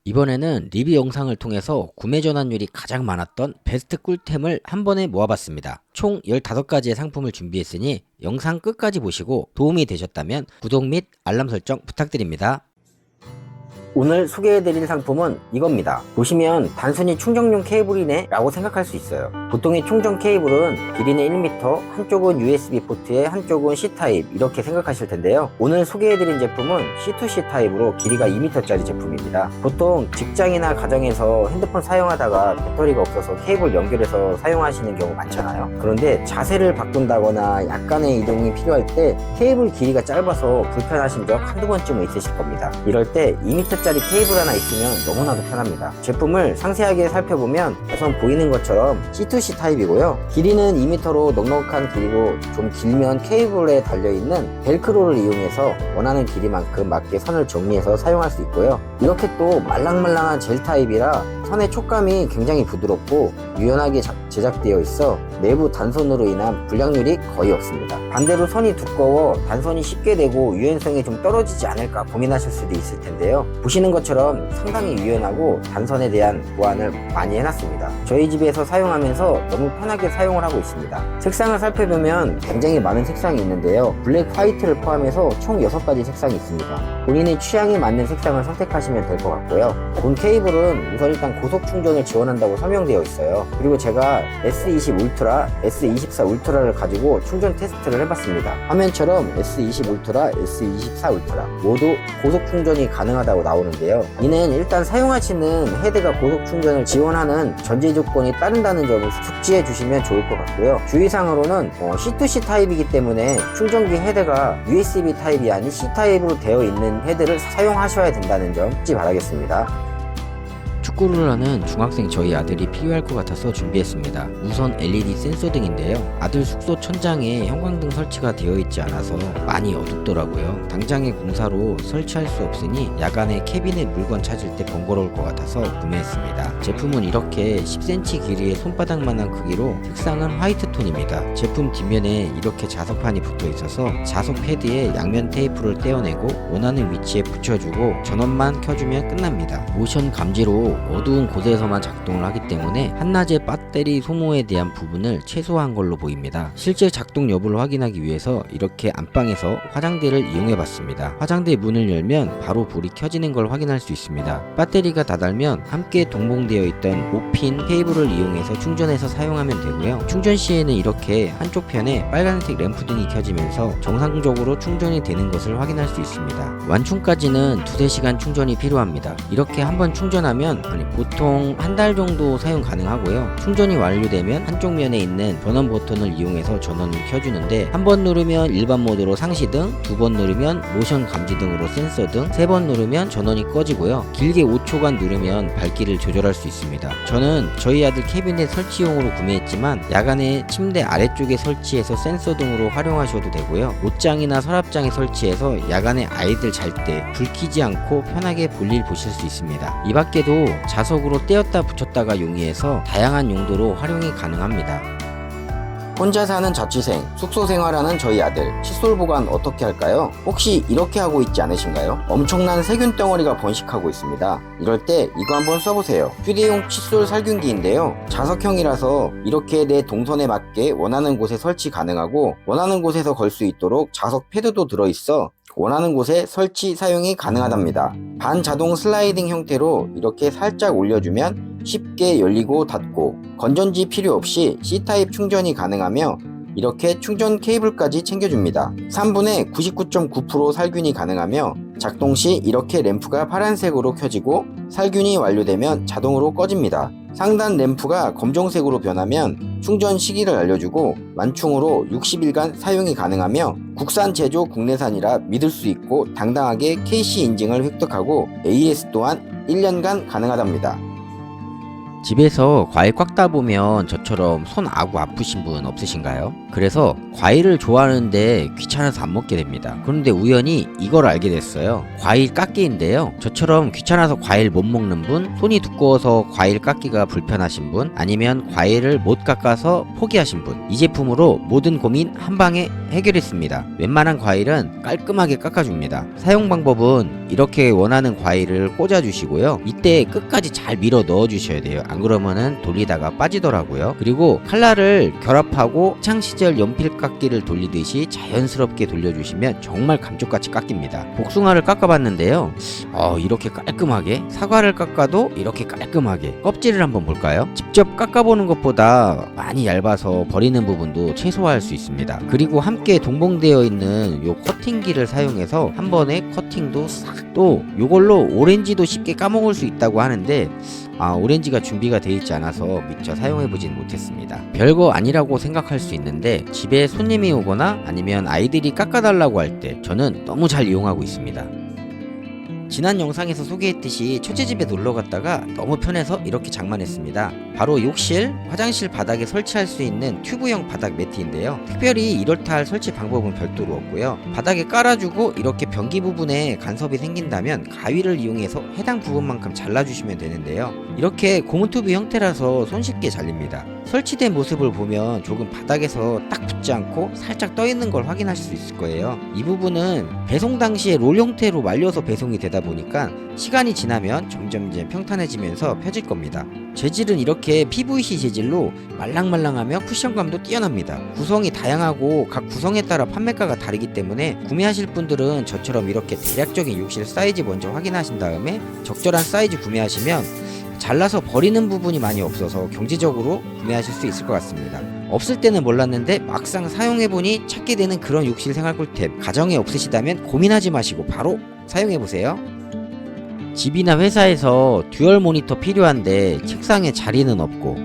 이번에는 리뷰 영상을 통해서 구매 전환율이 가장 많았던 베스트 꿀템을 한 번에 모아봤습니다. 총 15가지의 상품을 준비했으니 영상 끝까지 보시고 도움이 되셨다면 구독 및 알람 설정 부탁드립니다. 오늘 소개해드릴 상품은 이겁니다. 보시면 단순히 충전용 케이블이네 라고 생각할 수 있어요. 보통의 충전 케이블은 길이는 1m, 한쪽은 USB 포트에 한쪽은 C타입 이렇게 생각하실 텐데요. 오늘 소개해드린 제품은 C2C 타입으로 길이가 2m짜리 제품입니다. 보통 직장이나 가정에서 핸드폰 사용하다가 배터리가 없어서 케이블 연결해서 사용하시는 경우 많잖아요. 그런데 자세를 바꾼다거나 약간의 이동이 필요할 때 케이블 길이가 짧아서 불편하신 적 한두 번쯤은 있으실 겁니다. 이럴 때 2m 짜리 케이블 하나 있으면 너무나도 편합니다. 제품을 상세하게 살펴보면 우선 보이는 것처럼 C2C 타입이고요. 길이는 2m로 넉넉한 길이고 좀 길면 케이블에 달려있는 벨크로를 이용해서 원하는 길이만큼 맞게 선을 정리해서 사용할 수 있고요. 이렇게 또 말랑말랑한 젤 타입이라 선의 촉감이 굉장히 부드럽고 유연하게 제작되어 있어 내부 단선으로 인한 불량률이 거의 없습니다. 반대로 선이 두꺼워 단선이 쉽게 되고 유연성이 좀 떨어지지 않을까 고민하실 수도 있을 텐데요. 보시는 것처럼 상당히 유연하고 단선에 대한 보완을 많이 해놨습니다. 저희 집에서 사용하면서 너무 편하게 사용을 하고 있습니다. 색상을 살펴보면 굉장히 많은 색상이 있는데요. 블랙, 화이트를 포함해서 총 6가지 색상이 있습니다. 본인의 취향에 맞는 색상을 선택하시면 될 것 같고요. 본 케이블은 우선 일단 고속 충전을 지원한다고 설명되어 있어요. 그리고 제가 S20 울트라, S24 울트라를 가지고 충전 테스트를 해봤습니다. 화면처럼 S20 울트라, S24 울트라 모두 고속 충전이 가능하다고 나오는데요. 이는 일단 사용하시는 헤드가 고속 충전을 지원하는 전제 조건이 따른다는 점을 숙지해 주시면 좋을 것 같고요. 주의사항으로는 C2C 타입이기 때문에 충전기 헤드가 USB 타입이 아닌 C 타입으로 되어 있는 헤드를 사용하셔야 된다는 점 잊지 바라겠습니다. 축구를 하는 중학생 저희 아들이 필요할 것 같아서 준비했습니다. 우선 LED 센서 등인데요. 아들 숙소 천장에 형광등 설치가 되어 있지 않아서 많이 어둡더라고요. 당장의 공사로 설치할 수 없으니 야간에 캐비넷 물건 찾을 때 번거로울 것 같아서 구매했습니다. 제품은 이렇게 10cm 길이의 손바닥만한 크기로 색상은 화이트 톤입니다. 제품 뒷면에 이렇게 자석판이 붙어 있어서 자석 패드에 양면 테이프를 떼어내고 원하는 위치에 붙여주고 전원만 켜주면 끝납니다. 모션 감지로 어두운 곳에서만 작동을 하기 때문에 한낮에 배터리 소모에 대한 부분을 최소화한 걸로 보입니다. 실제 작동 여부를 확인하기 위해서 이렇게 안방에서 화장대를 이용해 봤습니다. 화장대 문을 열면 바로 불이 켜지는 걸 확인할 수 있습니다. 배터리가 다 닳으면 함께 동봉되어 있던 5핀 케이블을 이용해서 충전해서 사용하면 되고요. 충전 시에는 이렇게 한쪽 편에 빨간색 램프 등이 켜지면서 정상적으로 충전이 되는 것을 확인할 수 있습니다. 완충까지는 2~3시간 충전이 필요합니다. 이렇게 한번 충전하면 보통 한 달 정도 사용 가능하고요. 충전이 완료되면 한쪽 면에 있는 전원 버튼을 이용해서 전원을 켜주는데 한 번 누르면 일반 모드로 상시등, 2번 누르면 모션 감지 등으로 센서 등, 3번 누르면 전원이 꺼지고요. 길게 5초간 누르면 밝기를 조절할 수 있습니다. 저는 저희 아들 캐비넷 설치용으로 구매했지만 야간에 침대 아래쪽에 설치해서 센서 등으로 활용하셔도 되고요. 옷장이나 서랍장에 설치해서 야간에 아이들 잘 때 불 켜지 않고 편하게 볼일 보실 수 있습니다. 이 밖에도 자석으로 떼었다 붙였다가 용이해서 다양한 용도로 활용이 가능합니다. 혼자 사는 자취생, 숙소 생활하는 저희 아들, 칫솔 보관 어떻게 할까요? 혹시 이렇게 하고 있지 않으신가요? 엄청난 세균 덩어리가 번식하고 있습니다. 이럴 때 이거 한번 써보세요. 휴대용 칫솔 살균기인데요. 자석형이라서 이렇게 내 동선에 맞게 원하는 곳에 설치 가능하고 원하는 곳에서 걸 수 있도록 자석 패드도 들어있어 원하는 곳에 설치 사용이 가능하답니다. 반자동 슬라이딩 형태로 이렇게 살짝 올려주면 쉽게 열리고 닫고 건전지 필요 없이 C타입 충전이 가능하며 이렇게 충전 케이블까지 챙겨줍니다. 3분에 99.9% 살균이 가능하며 작동 시 이렇게 램프가 파란색으로 켜지고 살균이 완료되면 자동으로 꺼집니다. 상단 램프가 검정색으로 변하면 충전 시기를 알려주고 완충으로 60일간 사용이 가능하며 국산 제조 국내산이라 믿을 수 있고 당당하게 KC 인증을 획득하고 AS 또한 1년간 가능하답니다. 집에서 과일 깎다 보면 저처럼 손 아구 아프신 분 없으신가요? 그래서 과일을 좋아하는데 귀찮아서 안 먹게 됩니다. 그런데 우연히 이걸 알게 됐어요. 과일 깎기인데요. 저처럼 귀찮아서 과일 못 먹는 분, 손이 두꺼워서 과일 깎기가 불편하신 분, 아니면 과일을 못 깎아서 포기하신 분, 이 제품으로 모든 고민 한 방에 해결했습니다. 웬만한 과일은 깔끔하게 깎아줍니다. 사용 방법은 이렇게 원하는 과일을 꽂아주시고요. 이때 끝까지 잘 밀어 넣어주셔야 돼요. 안 그러면은 돌리다가 빠지더라고요. 그리고 칼날을 결합하고 학창시절 연필 깎기를 돌리듯이 자연스럽게 돌려주시면 정말 감쪽같이 깎입니다. 복숭아를 깎아봤는데요. 이렇게 깔끔하게, 사과를 깎아도 이렇게 깔끔하게. 껍질을 한번 볼까요? 직접 깎아보는 것보다 많이 얇아서 버리는 부분도 최소화할 수 있습니다. 그리고 함께 동봉되어 있는 요 커팅기를 사용해서 한 번에 커팅도 싹, 또 요걸로 오렌지도 쉽게 까먹을 수 있다고 하는데 오렌지가 준비가 되어 있지 않아서 미처 사용해보진 못했습니다. 별거 아니라고 생각할 수 있는데 집에 손님이 오거나 아니면 아이들이 깎아달라고 할 때 저는 너무 잘 이용하고 있습니다. 지난 영상에서 소개했듯이 첫째 집에 놀러 갔다가 너무 편해서 이렇게 장만했습니다. 바로 욕실, 화장실 바닥에 설치할 수 있는 튜브형 바닥 매트인데요. 특별히 이렇다 할 설치 방법은 별도로 없고요. 바닥에 깔아주고 이렇게 변기 부분에 간섭이 생긴다면 가위를 이용해서 해당 부분만큼 잘라주시면 되는데요. 이렇게 고무 튜브 형태라서 손쉽게 잘립니다. 설치된 모습을 보면 조금 바닥에서 딱 붙지 않고 살짝 떠 있는 걸 확인하실 수 있을 거예요. 이 부분은 배송 당시에 롤 형태로 말려서 배송이 되다 보니까 시간이 지나면 점점 이제 평탄해지면서 펴질 겁니다. 재질은 이렇게 PVC 재질로 말랑말랑하며 쿠션감도 뛰어납니다. 구성이 다양하고 각 구성에 따라 판매가가 다르기 때문에 구매하실 분들은 저처럼 이렇게 대략적인 욕실 사이즈 먼저 확인하신 다음에 적절한 사이즈 구매하시면 잘라서 버리는 부분이 많이 없어서 경제적으로 구매하실 수 있을 것 같습니다. 없을 때는 몰랐는데 막상 사용해보니 찾게 되는 그런 욕실 생활 꿀템, 가정에 없으시다면 고민하지 마시고 바로 사용해보세요. 집이나 회사에서 듀얼 모니터 필요한데 책상에 자리는 없고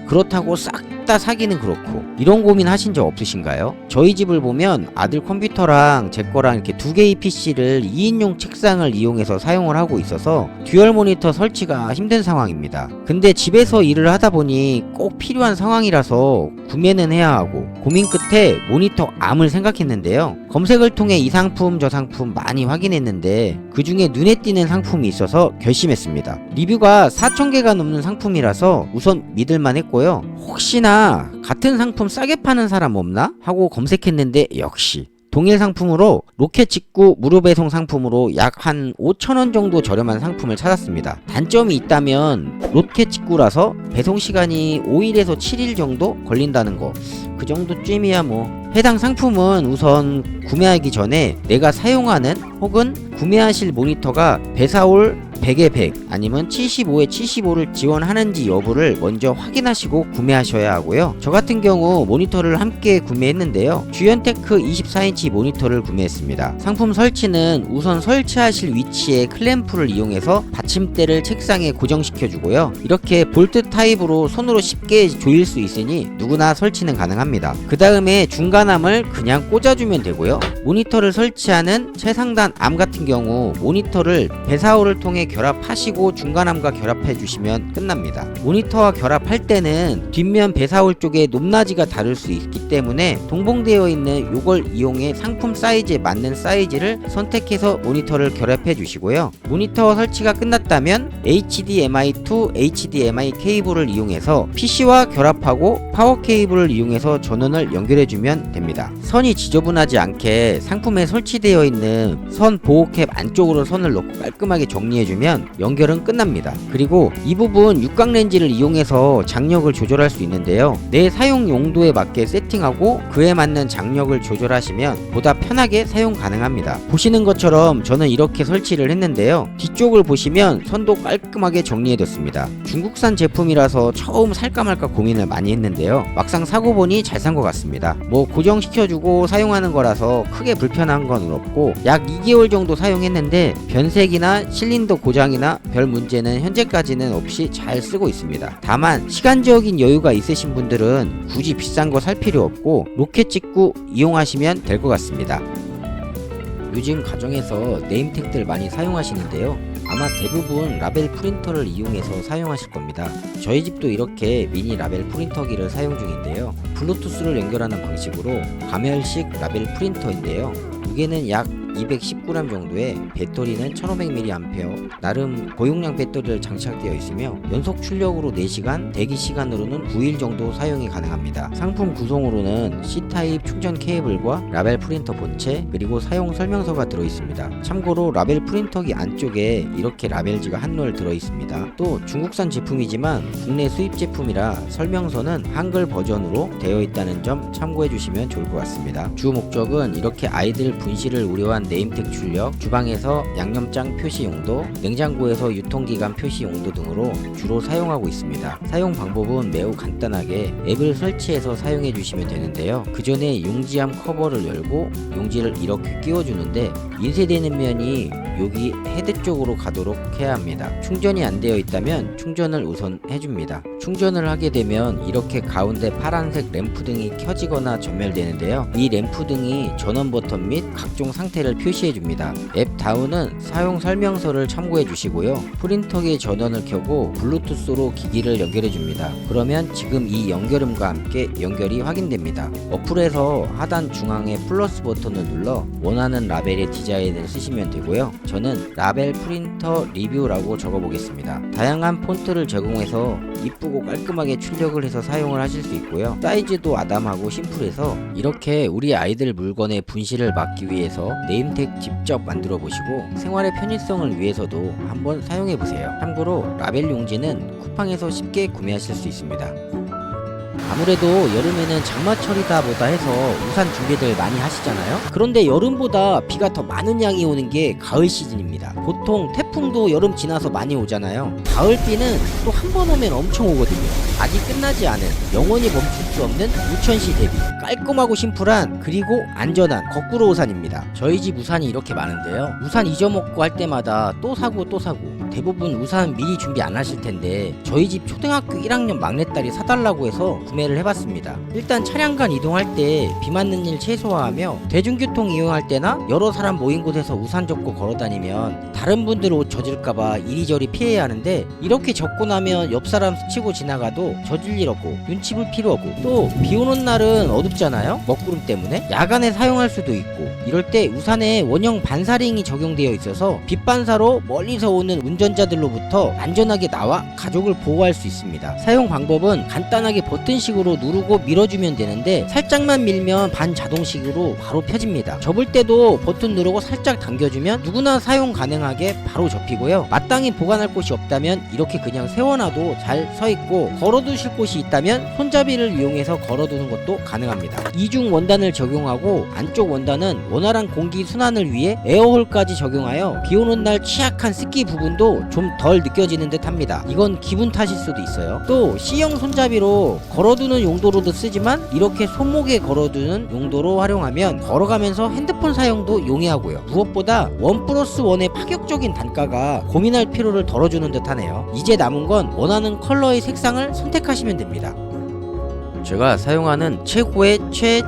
그렇다고 싹 다 사기는 그렇고 이런 고민 하신 적 없으신가요? 저희 집을 보면 아들 컴퓨터랑 제 거랑 이렇게 두 개의 PC를 2인용 책상을 이용해서 사용을 하고 있어서 듀얼 모니터 설치가 힘든 상황입니다. 근데 집에서 일을 하다 보니 꼭 필요한 상황이라서 구매는 해야 하고 고민 끝에 모니터 암을 생각했는데요. 검색을 통해 이 상품 저 상품 많이 확인했는데 그 중에 눈에 띄는 상품이 있어서 결심했습니다. 리뷰가 4,000개가 넘는 상품이라서 우선 믿을만 했고요. 혹시나 같은 상품 싸게 파는 사람 없나? 하고 검색했는데 역시 동일 상품으로 로켓 직구 무료 배송 상품으로 약 한 5,000원 정도 저렴한 상품을 찾았습니다. 단점이 있다면 로켓 직구라서 배송 시간이 5일에서 7일 정도 걸린다는 거, 그 정도쯤이야 뭐. 해당 상품은 우선 구매하기 전에 내가 사용하는 혹은 구매하실 모니터가 배사올 100에 100 아니면 75에 75를 지원하는지 여부를 먼저 확인하시고 구매하셔야 하고요. 저 같은 경우 모니터를 함께 구매했는데요. 듀현테크 24인치 모니터를 구매했습니다. 상품 설치는 우선 설치하실 위치에 클램프를 이용해서 받침대를 책상에 고정시켜 주고요. 이렇게 볼트 타입으로 손으로 쉽게 조일 수 있으니 누구나 설치는 가능합니다. 그 다음에 중간암을 그냥 꽂아주면 되고요. 모니터를 설치하는 최상단 암 같은 경우 모니터를 배사호를 통해 결합하시고 중간암과 결합해 주시면 끝납니다. 모니터와 결합할 때는 뒷면 배사홀 쪽에 높낮이가 다를 수 있기 때문에 동봉되어 있는 요걸 이용해 상품 사이즈에 맞는 사이즈를 선택해서 모니터를 결합해 주시고요. 모니터 설치가 끝났다면 HDMI to HDMI 케이블을 이용해서 PC와 결합하고 파워 케이블을 이용해서 전원을 연결해 주면 됩니다. 선이 지저분하지 않게 상품에 설치되어 있는 선 보호캡 안쪽으로 선을 넣고 깔끔하게 정리해 주면 연결은 끝납니다. 그리고 이 부분 육각 렌즈를 이용해서 장력을 조절할 수 있는데요. 내 사용 용도에 맞게 세팅하고 그에 맞는 장력을 조절하시면 보다 편하게 사용 가능합니다. 보시는 것처럼 저는 이렇게 설치를 했는데요. 뒤쪽을 보시면 선도 깔끔하게 정리해뒀습니다. 중국산 제품이라서 처음 살까 말까 고민을 많이 했는데요. 막상 사고 보니 잘 산 것 같습니다. 뭐 고정시켜주고 사용하는 거라서 크게 불편한 건 없고 약 2개월 정도 사용했는데 변색이나 실린더 고장이나 별 문제는 현재까지는 없이 잘 쓰고 있습니다. 다만 시간적인 여유가 있으신 분들은 굳이 비싼 거 살 필요 없고 로켓 직구 이용하시면 될 것 같습니다. 요즘 가정에서 네임택들 많이 사용하시는데요. 아마 대부분 라벨 프린터를 이용해서 사용하실 겁니다. 저희 집도 이렇게 미니 라벨 프린터기를 사용 중인데요. 블루투스를 연결하는 방식으로 가멸식 라벨 프린터인데요. 무게는 약 210g 정도에 배터리는 1500mAh, 나름 고용량 배터리를 장착되어 있으며 연속 출력으로 4시간, 대기 시간으로는 9일 정도 사용이 가능합니다. 상품 구성으로는 C타입 충전 케이블과 라벨 프린터 본체, 그리고 사용 설명서가 들어있습니다. 참고로 라벨 프린터기 안쪽에 이렇게 라벨지가 한올 들어있습니다. 또 중국산 제품이지만 국내 수입 제품이라 설명서는 한글 버전으로 되어 있다는 점 참고해 주시면 좋을 것 같습니다. 주 목적은 이렇게 아이들 분실을 우려한 네임택 출력, 주방에서 양념장 표시 용도, 냉장고에서 유통기간 표시 용도 등으로 주로 사용하고 있습니다. 사용 방법은 매우 간단하게 앱을 설치해서 사용해 주시면 되는데요. 그 전에 용지함 커버를 열고 용지를 이렇게 끼워주는데 인쇄되는 면이 여기 헤드 쪽으로 가도록 해야 합니다. 충전이 안 되어 있다면 충전을 우선 해줍니다. 충전을 하게 되면 이렇게 가운데 파란색 램프 등이 켜지거나 전멸되는데요. 이 램프 등이 전원 버튼 및 각종 상태를 표시해 줍니다. 앱 다운은 사용 설명서를 참고해 주시고요. 프린터기의 전원을 켜고 블루투스로 기기를 연결해 줍니다. 그러면 지금 이 연결음과 함께 연결이 확인됩니다. 어플에서 하단 중앙에 플러스 버튼을 눌러 원하는 라벨의 디자인을 쓰시면 되고요. 저는 라벨 프린터 리뷰라고 적어보겠습니다. 다양한 폰트를 제공해서 이쁘고 깔끔하게 출력을 해서 사용을 하실 수 있고요. 사이즈도 아담하고 심플해서 이렇게 우리 아이들 물건의 분실을 막기 위해서 네임택 직접 만들어 보시고 생활의 편의성을 위해서도 한번 사용해 보세요. 참고로 라벨 용지는 쿠팡에서 쉽게 구매하실 수 있습니다. 아무래도 여름에는 장마철이다 보다 해서 우산 준비들 많이 하시잖아요. 그런데 여름보다 비가 더 많은 양이 오는 게 가을 시즌입니다. 보통 태풍도 여름 지나서 많이 오잖아요. 가을비는 또 한 번 오면 엄청 오거든요. 아직 끝나지 않은, 영원히 멈출 수 없는 우천시 대비 깔끔하고 심플한, 그리고 안전한 거꾸로 우산입니다. 저희 집 우산이 이렇게 많은데요. 우산 잊어먹고 할 때마다 또 사고 대부분 우산 미리 준비 안 하실 텐데 저희 집 초등학교 1학년 막내딸이 사달라고 해서 구매를 해봤습니다. 일단 차량간 이동할 때 비 맞는 일 최소화하며 대중교통 이용할 때나 여러 사람 모인 곳에서 우산 접고 걸어다니면 다른 분들 옷 젖을까봐 이리저리 피해야 하는데 이렇게 접고 나면 옆 사람 스치고 지나가도 젖을 일 없고 눈치 볼 필요 없고, 또 비 오는 날은 어둡잖아요. 먹구름 때문에 야간에 사용할 수도 있고, 이럴 때 우산에 원형 반사링이 적용되어 있어서 빛반사로 멀리서 오는 운전자들로부터 안전하게 나와 가족을 보호할 수 있습니다. 사용 방법은 간단하게 버튼식으로 누르고 밀어주면 되는데 살짝만 밀면 반자동식으로 바로 펴집니다. 접을 때도 버튼 누르고 살짝 당겨주면 누구나 사용 가능하게 바로 접히고요. 마땅히 보관할 곳이 없다면 이렇게 그냥 세워놔도 잘 서있고, 걸어두실 곳이 있다면 손잡이를 이용해서 걸어두는 것도 가능합니다. 이중 원단을 적용하고 안쪽 원단은 원활한 공기 순환을 위해 에어홀까지 적용하여 비오는 날 취약한 습기 부분도 좀 덜 느껴지는 듯 합니다. 이건 기분 탓일 수도 있어요. 또 C형 손잡이로 걸어두는 용도로도 쓰지만 이렇게 손목에 걸어두는 용도로 활용하면 걸어가면서 핸드폰 사용도 용이하고요. 무엇보다 1+1의 파격적인 단가가 고민할 필요를 덜어주는 듯 하네요. 이제 남은 건 원하는 컬러의 색상을 선택하시면 됩니다. 제가 사용하는 최고의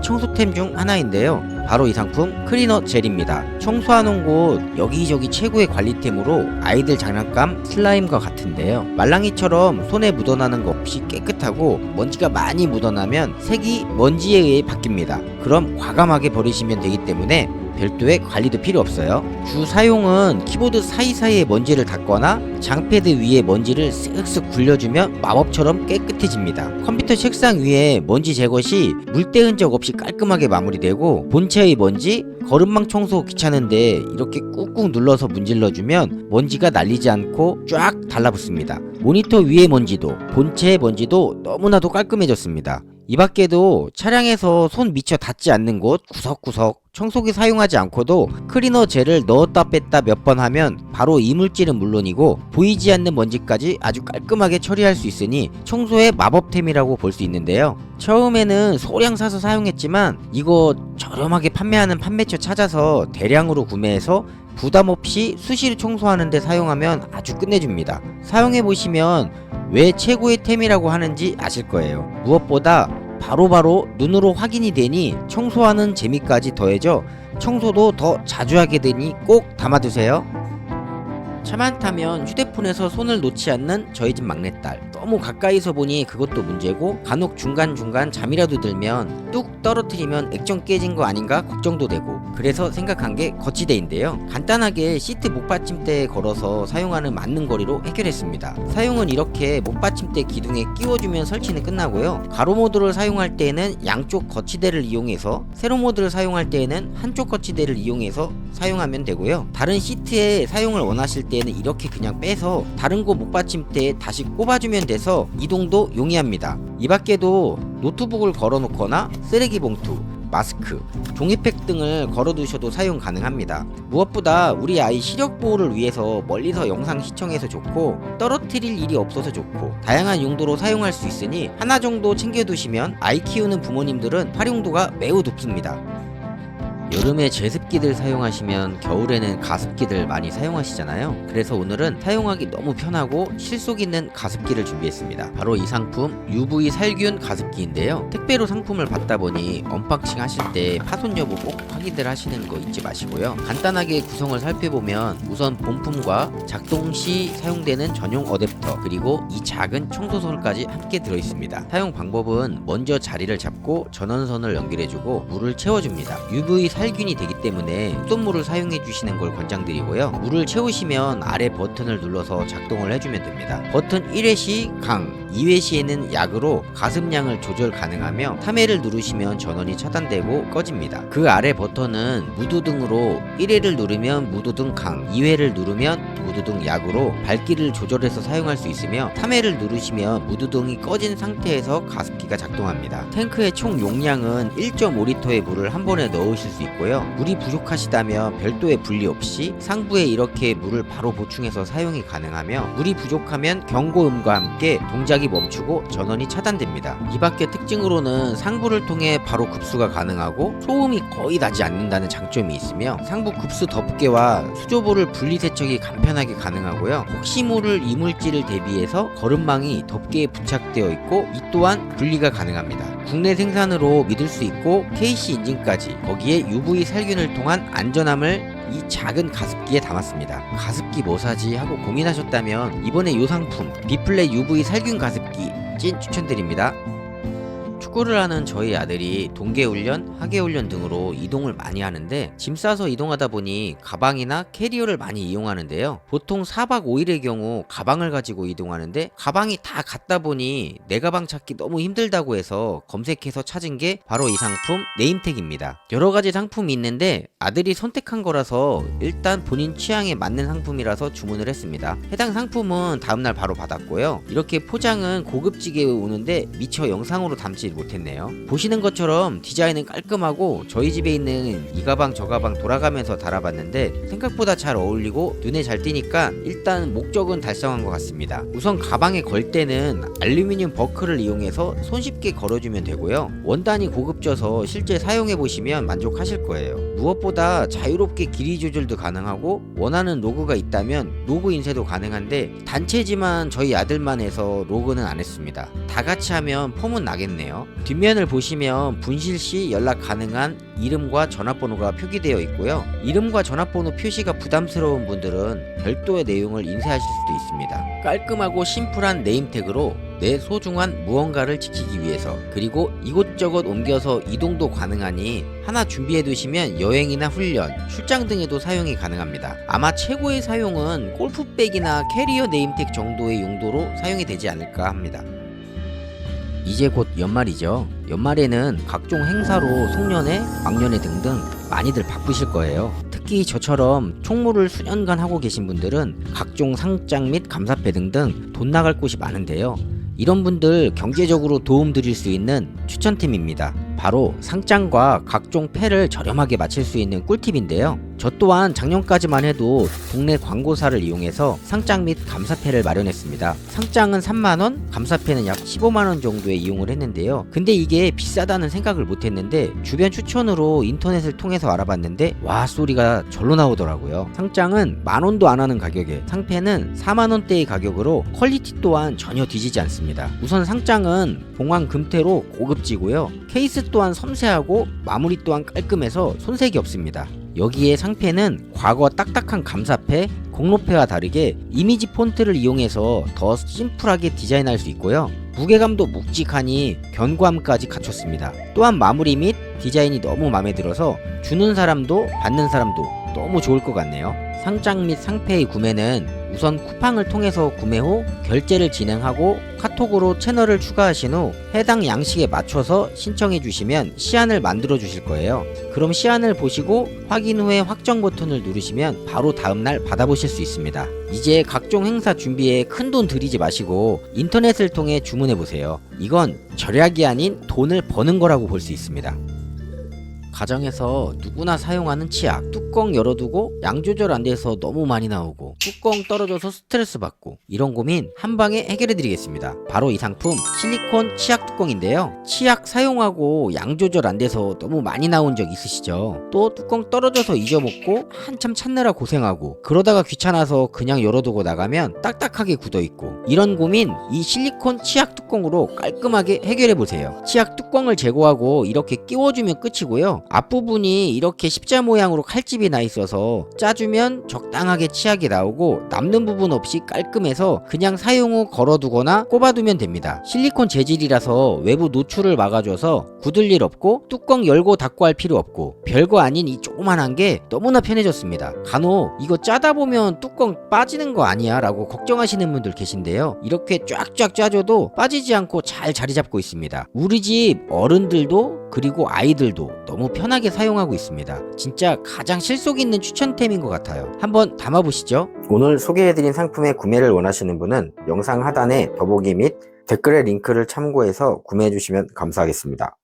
청소템 중 하나인데요. 바로 이 상품 클리너 젤입니다. 청소하는 곳 여기저기 최고의 관리템으로 아이들 장난감 슬라임과 같은데요. 말랑이처럼 손에 묻어나는 거 없이 깨끗하고, 먼지가 많이 묻어나면 색이 먼지에 의해 바뀝니다. 그럼 과감하게 버리시면 되기 때문에 별도의 관리도 필요 없어요. 주 사용은 키보드 사이사이에 먼지를 닦거나 장패드 위에 먼지를 쓱쓱 굴려주면 마법처럼 깨끗해집니다. 컴퓨터 책상 위에 먼지 제거 시 물때 흔적 없이 깔끔하게 마무리되고, 본체의 먼지, 거름망 청소 귀찮은데 이렇게 꾹꾹 눌러서 문질러주면 먼지가 날리지 않고 쫙 달라붙습니다. 모니터 위의 먼지도 본체의 먼지도 너무나도 깔끔해졌습니다. 이 밖에도 차량에서 손 미처 닿지 않는 곳 구석구석 청소기 사용하지 않고도 클리너 젤을 넣었다 뺐다 몇 번 하면 바로 이물질은 물론이고 보이지 않는 먼지까지 아주 깔끔하게 처리할 수 있으니 청소의 마법템이라고 볼 수 있는데요. 처음에는 소량 사서 사용했지만 이거 저렴하게 판매하는 판매처 찾아서 대량으로 구매해서 부담없이 수시로 청소하는 데 사용하면 아주 끝내줍니다. 사용해보시면 왜 최고의 템이라고 하는지 아실 거예요. 무엇보다 바로바로 눈으로 확인이 되니 청소하는 재미까지 더해져 청소도 더 자주 하게 되니 꼭 담아두세요. 차만 타면 휴대폰에서 손을 놓지 않는 저희 집 막내딸. 너무 가까이서 보니 그것도 문제고 간혹 중간중간 잠이라도 들면 뚝 떨어뜨리면 액정 깨진 거 아닌가 걱정도 되고, 그래서 생각한 게 거치대인데요. 간단하게 시트 목받침대에 걸어서 사용하는 맞는 거리로 해결했습니다. 사용은 이렇게 목받침대 기둥에 끼워주면 설치는 끝나고요. 가로 모드를 사용할 때에는 양쪽 거치대를 이용해서, 세로 모드를 사용할 때에는 한쪽 거치대를 이용해서 사용하면 되고요. 다른 시트에 사용을 원하실 때에는 이렇게 그냥 빼서 다른 곳 목받침대에 다시 꼽아주면 돼서 이동도 용이합니다. 이 밖에도 노트북을 걸어 놓거나 쓰레기 봉투, 마스크, 종이팩 등을 걸어두셔도 사용 가능합니다. 무엇보다 우리 아이 시력 보호를 위해서 멀리서 영상 시청해서 좋고, 떨어뜨릴 일이 없어서 좋고, 다양한 용도로 사용할 수 있으니 하나 정도 챙겨두시면 아이 키우는 부모님들은 활용도가 매우 높습니다. 여름에 제습기들 사용하시면 겨울에는 가습기들 많이 사용하시잖아요. 그래서 오늘은 사용하기 너무 편하고 실속 있는 가습기를 준비했습니다. 바로 이 상품 UV 살균 가습기인데요. 택배로 상품을 받다 보니 언박싱 하실 때 파손 여부 꼭 확인들 하시는 거 잊지 마시고요. 간단하게 구성을 살펴보면 우선 본품과 작동 시 사용되는 전용 어댑터, 그리고 이 작은 청소솔까지 함께 들어있습니다. 사용 방법은 먼저 자리를 잡고 전원선을 연결해주고 물을 채워줍니다. UV 살균이 되기 때문에 수돗물을 사용해 주시는 걸 권장드리고요. 물을 채우시면 아래 버튼을 눌러서 작동을 해주면 됩니다. 버튼 1회 시 강, 2회 시에는 약으로 가습량을 조절 가능하며 3회를 누르시면 전원이 차단되고 꺼집니다. 그 아래 버튼은 무드등으로 1회를 누르면 무드등 강, 2회를 누르면 무드등 약으로 밝기를 조절해서 사용할 수 있으며 3회를 누르시면 무드등이 꺼진 상태에서 가습기가 작동합니다. 탱크의 총 용량은 1.5리터의 물을 한 번에 넣으실 수 있고요. 물이 부족하시다면 별도의 분리 없이 상부에 이렇게 물을 바로 보충해서 사용이 가능하며, 물이 부족하면 경고음과 함께 동작이 멈추고 전원이 차단됩니다. 이 밖의 특징으로는 상부를 통해 바로 급수가 가능하고 소음이 거의 나지 않는다는 장점이 있으며, 상부 급수 덮개와 수조볼을 분리 세척이 간편하게 가능하고요. 혹시 모를 이물질을 대비해서 거름망이 덮개에 부착되어 있고 이 또한 분리가 가능합니다. 국내 생산으로 믿을 수 있고 KC 인증까지, 거기에 UV 살균을 통한 안전함을 이 작은 가습기에 담았습니다. 가습기 뭐 사지 하고 고민하셨다면 이번에 이 상품 비플레 UV 살균 가습기 찐 추천드립니다. 축구를 하는 저희 아들이 동계훈련, 하계훈련 등으로 이동을 많이 하는데, 짐 싸서 이동하다 보니 가방이나 캐리어를 많이 이용하는데요. 보통 4박 5일의 경우 가방을 가지고 이동하는데, 가방이 다 갔다 보니 내 가방 찾기 너무 힘들다고 해서 검색해서 찾은 게 바로 이 상품 네임택입니다. 여러가지 상품이 있는데 아들이 선택한 거라서 일단 본인 취향에 맞는 상품이라서 주문을 했습니다. 해당 상품은 다음날 바로 받았고요. 이렇게 포장은 고급지게 오는데 미처 영상으로 담지 못했네요. 보시는 것처럼 디자인은 깔끔하고 저희 집에 있는 이 가방 저 가방 돌아가면서 달아봤는데 생각보다 잘 어울리고 눈에 잘 띄니까 일단 목적은 달성한 것 같습니다. 우선 가방에 걸 때는 알루미늄 버클을 이용해서 손쉽게 걸어주면 되고요. 원단이 고급져서 실제 사용해보시면 만족하실 거예요. 무엇보다 자유롭게 길이 조절도 가능하고 원하는 로고가 있다면 로고 인쇄도 가능한데, 단체지만 저희 아들만 해서 로고는 안 했습니다. 다 같이 하면 폼은 나겠네요. 뒷면을 보시면 분실 시 연락 가능한 이름과 전화번호가 표기되어 있고요. 이름과 전화번호 표시가 부담스러운 분들은 별도의 내용을 인쇄하실 수도 있습니다. 깔끔하고 심플한 네임택으로 내 소중한 무언가를 지키기 위해서, 그리고 이곳저곳 옮겨서 이동도 가능하니 하나 준비해 두시면 여행이나 훈련, 출장 등에도 사용이 가능합니다. 아마 최고의 사용은 골프백이나 캐리어 네임택 정도의 용도로 사용이 되지 않을까 합니다. 이제 곧 연말이죠. 연말에는 각종 행사로 송년회, 막년회 등등 많이들 바쁘실 거예요. 특히 저처럼 총무를 수년간 하고 계신 분들은 각종 상장 및 감사패 등등 돈 나갈 곳이 많은데요. 이런 분들 경제적으로 도움드릴 수 있는 추천템입니다. 바로 상장과 각종 패를 저렴하게 마칠 수 있는 꿀팁인데요. 저 또한 작년까지만 해도 동네 광고사를 이용해서 상장 및 감사패를 마련했습니다. 상장은 3만원, 감사패는 약 15만원 정도에 이용을 했는데요. 근데 이게 비싸다는 생각을 못했는데 주변 추천으로 인터넷을 통해서 알아봤는데 와 소리가 절로 나오더라고요. 상장은 만원도 안 하는 가격에, 상패는 4만원대의 가격으로 퀄리티 또한 전혀 뒤지지 않습니다. 우선 상장은 봉황 금태로 고급지고요. 케이스 또한 섬세하고 마무리 또한 깔끔해서 손색이 없습니다. 여기에 상패는 과거 딱딱한 감사패, 공로패와 다르게 이미지 폰트를 이용해서 더 심플하게 디자인할 수 있고요. 무게감도 묵직하니 견고함까지 갖췄습니다. 또한 마무리 및 디자인이 너무 마음에 들어서 주는 사람도 받는 사람도 너무 좋을 것 같네요. 상장 및 상패의 구매는 우선 쿠팡을 통해서 구매 후 결제를 진행하고 카톡으로 채널을 추가하신 후 해당 양식에 맞춰서 신청해 주시면 시안을 만들어 주실 거예요. 그럼 시안을 보시고 확인 후에 확정 버튼을 누르시면 바로 다음날 받아보실 수 있습니다. 이제 각종 행사 준비에 큰돈 들이지 마시고 인터넷을 통해 주문해 보세요. 이건 절약이 아닌 돈을 버는 거라고 볼 수 있습니다. 가정에서 누구나 사용하는 치약, 뚜껑 열어두고 양 조절 안 돼서 너무 많이 나오고 뚜껑 떨어져서 스트레스 받고 이런 고민 한 방에 해결해 드리겠습니다. 바로 이 상품 실리콘 치약 뚜껑인데요. 치약 사용하고 양 조절 안 돼서 너무 많이 나온 적 있으시죠? 또 뚜껑 떨어져서 잊어먹고 한참 찾느라 고생하고 그러다가 귀찮아서 그냥 열어두고 나가면 딱딱하게 굳어있고 이런 고민 이 실리콘 치약 뚜껑으로 깔끔하게 해결해 보세요. 치약 뚜껑을 제거하고 이렇게 끼워주면 끝이고요. 앞부분이 이렇게 십자 모양으로 칼집이 나 있어서 짜주면 적당하게 치약이 나오고 남는 부분 없이 깔끔해서 그냥 사용 후 걸어두거나 꼽아두면 됩니다. 실리콘 재질이라서 외부 노출을 막아줘서 굳을 일 없고 뚜껑 열고 닫고 할 필요 없고 별거 아닌 이 조그만한 게 너무나 편해졌습니다. 간혹 이거 짜다 보면 뚜껑 빠지는 거 아니야 라고 걱정하시는 분들 계신데요. 이렇게 쫙쫙 짜줘도 빠지지 않고 잘 자리 잡고 있습니다. 우리 집 어른들도 그리고 아이들도 너무 편하게 사용하고 있습니다. 진짜 가장 실속 있는 추천템인 것 같아요. 한번 담아보시죠. 오늘 소개해드린 상품의 구매를 원하시는 분은 영상 하단에 더보기 및 댓글의 링크를 참고해서 구매해주시면 감사하겠습니다.